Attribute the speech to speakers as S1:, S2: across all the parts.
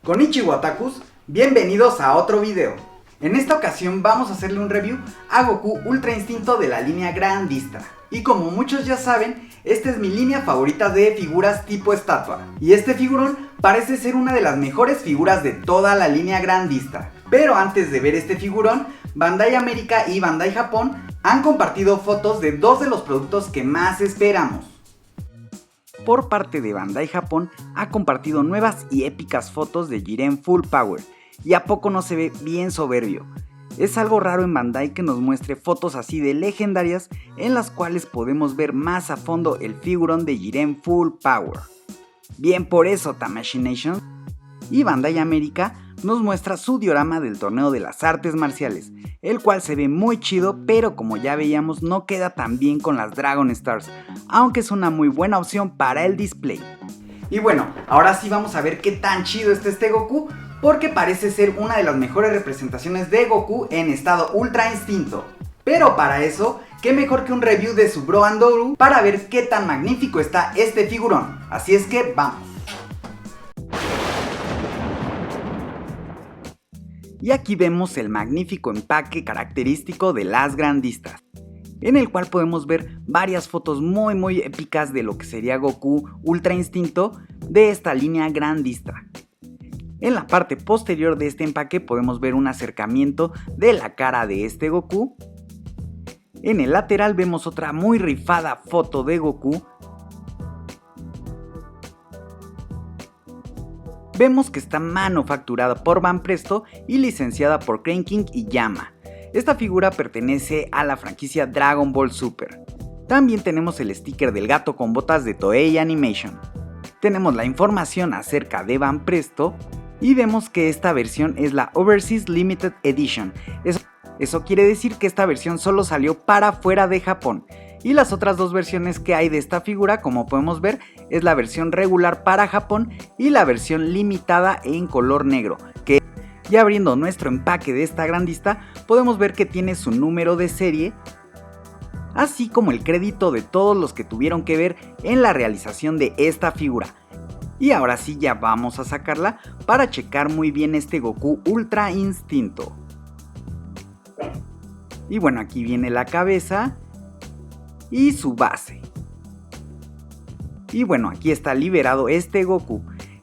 S1: Konnichiwa otakus, bienvenidos a otro video. En esta ocasión vamos a hacerle un review a Goku Ultra Instinto de la línea Grandista. Y como muchos ya saben, esta es mi línea favorita de figuras tipo estatua. Y este figurón parece ser una de las mejores figuras de toda la línea Grandista. Pero antes de ver este figurón, Bandai América y Bandai Japón han compartido fotos de dos de los productos que más esperamos. Por parte de Bandai Japón ha compartido nuevas y épicas fotos de Jiren Full Power, y a poco no se ve bien soberbio. Es algo raro en Bandai que nos muestre fotos así de legendarias en las cuales podemos ver más a fondo el figurón de Jiren Full Power. Bien por eso Tamashii Nation y Bandai América nos muestra su diorama del torneo de las artes marciales, el cual se ve muy chido, pero como ya veíamos no queda tan bien con las Dragon Stars, aunque es una muy buena opción para el display. Y bueno, ahora sí vamos a ver qué tan chido está este Goku, porque parece ser una de las mejores representaciones de Goku en estado Ultra Instinto. Pero para eso, qué mejor que un review de su Bro Andoru para ver qué tan magnífico está este figurón. Así es que vamos. Y aquí vemos el magnífico empaque característico de las Grandistas, en el cual podemos ver varias fotos muy épicas de lo que sería Goku Ultra Instinto de esta línea Grandista. En la parte posterior de este empaque podemos ver un acercamiento de la cara de este Goku. En el lateral vemos otra muy rifada foto de Goku. Vemos que está manufacturada por Banpresto y licenciada por Crane King y Yama. Esta figura pertenece a la franquicia Dragon Ball Super. También tenemos el sticker del gato con botas de Toei Animation. Tenemos la información acerca de Banpresto y vemos que esta versión es la Overseas Limited Edition. Eso quiere decir que esta versión solo salió para fuera de Japón. Y las otras dos versiones que hay de esta figura, como podemos ver, es la versión regular para Japón y la versión limitada en color negro, que ya abriendo nuestro empaque de esta Grandista, podemos ver que tiene su número de serie, así como el crédito de todos los que tuvieron que ver en la realización de esta figura. Y ahora sí ya vamos a sacarla para checar muy bien este Goku Ultra Instinto. Y bueno, aquí viene la cabeza y su base. Y bueno, aquí está liberado este Goku.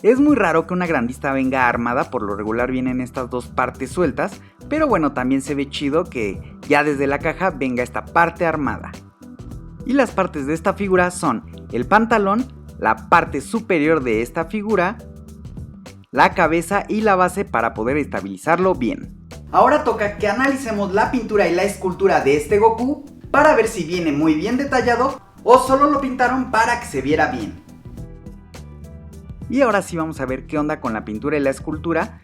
S1: Es muy raro que una Grandista venga armada, por lo regular vienen estas dos partes sueltas, pero bueno, también se ve chido que ya desde la caja venga esta parte armada. Y las partes de esta figura son el pantalón, la parte superior de esta figura, la cabeza y la base para poder estabilizarlo bien. Ahora toca que analicemos la pintura y la escultura de este Goku para ver si viene muy bien detallado o solo lo pintaron para que se viera bien. Y ahora sí vamos a ver qué onda con la pintura y la escultura.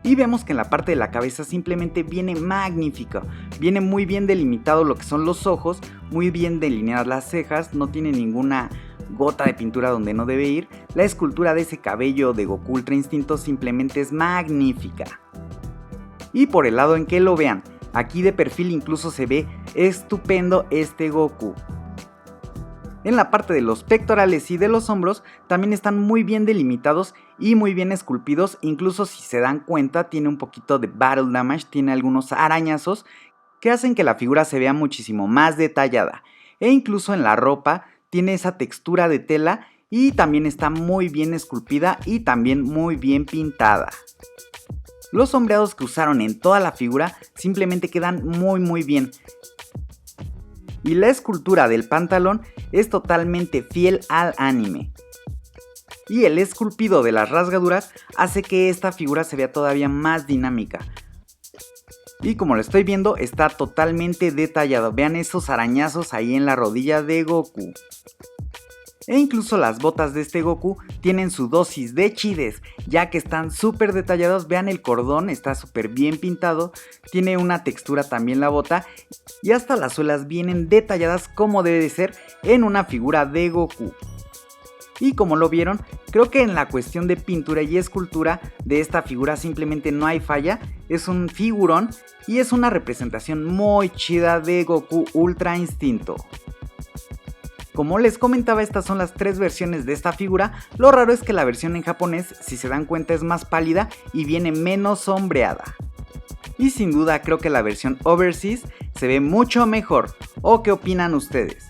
S1: Y vemos que en la parte de la cabeza simplemente viene magnífico. Viene muy bien delimitado lo que son los ojos, muy bien delineadas las cejas, no tiene ninguna gota de pintura donde no debe ir. La escultura de ese cabello de Goku Ultra Instinto simplemente es magnífica. Y por el lado en que lo vean, aquí de perfil incluso se ve estupendo este Goku. En la parte de los pectorales y de los hombros también están muy bien delimitados y muy bien esculpidos. Incluso si se dan cuenta tiene un poquito de battle damage, tiene algunos arañazos que hacen que la figura se vea muchísimo más detallada. E incluso en la ropa tiene esa textura de tela y también está muy bien esculpida y también muy bien pintada. Los sombreados que usaron en toda la figura simplemente quedan muy bien. Y la escultura del pantalón es totalmente fiel al anime. Y el esculpido de las rasgaduras hace que esta figura se vea todavía más dinámica. Y como lo estoy viendo, está totalmente detallado. Vean esos arañazos ahí en la rodilla de Goku. E incluso las botas de este Goku tienen su dosis de chidez, ya que están súper detallados. Vean el cordón, está súper bien pintado, tiene una textura también la bota y hasta las suelas vienen detalladas como debe de ser en una figura de Goku. Y como lo vieron, creo que en la cuestión de pintura y escultura de esta figura simplemente no hay falla. Es un figurón y es una representación muy chida de Goku Ultra Instinto. como les comentaba, estas son las 3 versiones de esta figura. Lo raro es que la versión en japonés, si se dan cuenta, es más pálida y viene menos sombreada. Y sin duda creo que la versión Overseas se ve mucho mejor. ¿O qué opinan ustedes?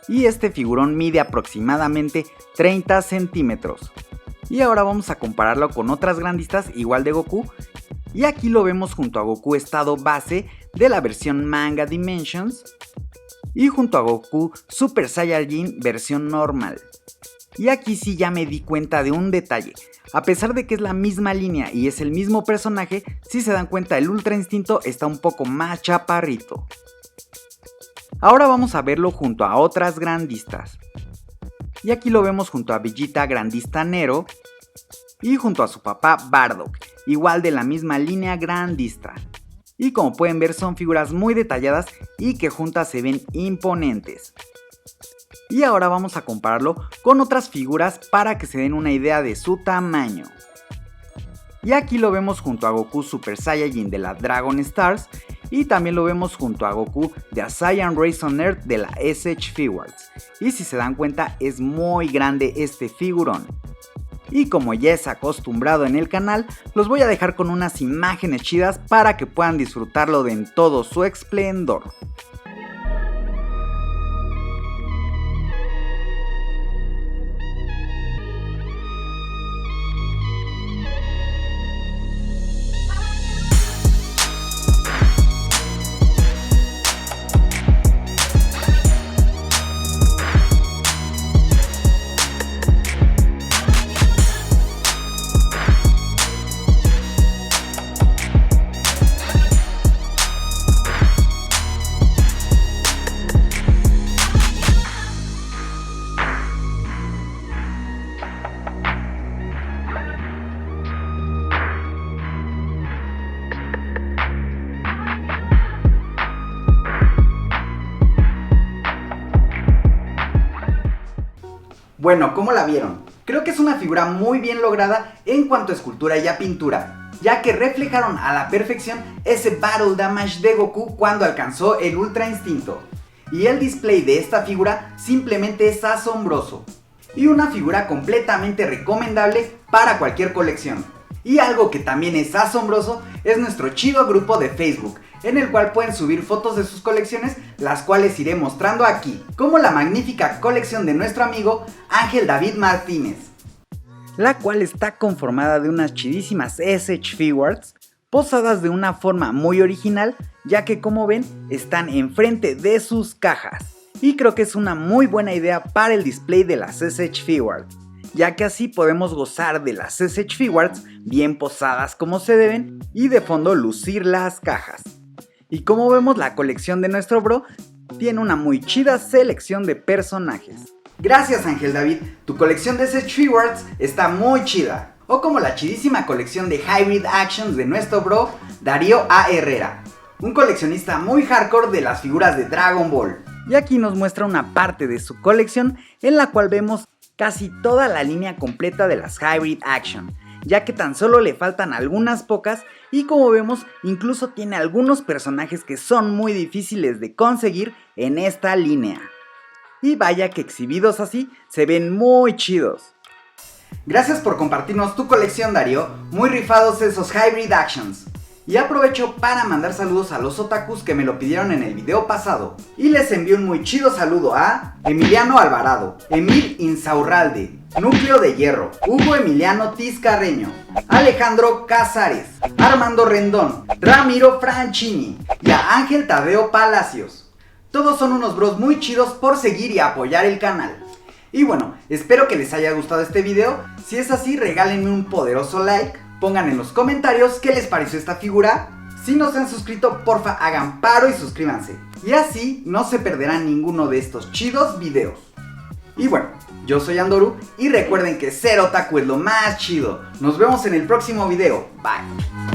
S1: Y este figurón mide aproximadamente 30 centímetros. Y ahora vamos a compararlo con otras grandistas igual de Goku. Y aquí lo vemos junto a Goku estado base de la versión Manga Dimensions. Y junto a Goku Super Saiyajin versión normal. Y aquí sí ya me di cuenta de un detalle. A pesar de que es la misma línea y es el mismo personaje, si se dan cuenta el Ultra Instinto está un poco más chaparrito. Ahora vamos a verlo junto a otras grandistas. Y aquí lo vemos junto a Vegeta grandista Nero y junto a su papá Bardock, igual de la misma línea grandista. Y como pueden ver son figuras muy detalladas y que juntas se ven imponentes. Y ahora vamos a compararlo con otras figuras para que se den una idea de su tamaño. Y aquí lo vemos junto a Goku Super Saiyajin de la Dragon Stars y también lo vemos junto a Goku de A Saiyan Race on Earth de la SH Figuarts. Y si se dan cuenta es muy grande este figurón. Y como ya es acostumbrado en el canal, los voy a dejar con unas imágenes chidas para que puedan disfrutarlo de en todo su esplendor. Bueno, ¿cómo la vieron? Creo que es una figura muy bien lograda en cuanto a escultura y a pintura, ya que reflejaron a la perfección ese Battle Damage de Goku cuando alcanzó el Ultra Instinto. Y el display de esta figura simplemente es asombroso. Y una figura completamente recomendable para cualquier colección. Y algo que también es asombroso es nuestro chido grupo de Facebook, en el cual pueden subir fotos de sus colecciones, las cuales iré mostrando aquí, como la magnífica colección de nuestro amigo Ángel David Martínez, la cual está conformada de unas chidísimas SH Figuarts, posadas de una forma muy original, ya que como ven, están enfrente de sus cajas. Y creo que es una muy buena idea para el display de las SH Figuarts, ya que así podemos gozar de las SH Figuarts bien posadas como se deben y de fondo lucir las cajas. Y como vemos, la colección de nuestro bro tiene una muy chida selección de personajes. Gracias Ángel David, tu colección de SH Figuarts está muy chida. O como la chidísima colección de Hybrid Actions de nuestro bro Darío A. Herrera, un coleccionista muy hardcore de las figuras de Dragon Ball. Y aquí nos muestra una parte de su colección en la cual vemos casi toda la línea completa de las Hybrid Action, ya que tan solo le faltan algunas pocas y como vemos incluso tiene algunos personajes que son muy difíciles de conseguir en esta línea. Y vaya que exhibidos así se ven muy chidos. Gracias por compartirnos tu colección Darío, muy rifados esos Hybrid Actions. Y aprovecho para mandar saludos a los otakus que me lo pidieron en el video pasado. Y les envío un muy chido saludo a Emiliano Alvarado, Emil Insaurralde, Núcleo de Hierro, Hugo Emiliano Tizcarreño, Alejandro Casares, Armando Rendón, Ramiro Franchini y a Ángel Tadeo Palacios. Todos son unos bros muy chidos por seguir y apoyar el canal. Y bueno, espero que les haya gustado este video. Si es así, regálenme un poderoso like. Pongan en los comentarios qué les pareció esta figura. Si no se han suscrito, porfa hagan paro y suscríbanse. Y así no se perderán ninguno de estos chidos videos. Y bueno, yo soy Andoru y recuerden que ser otaku es lo más chido. Nos vemos en el próximo video. Bye.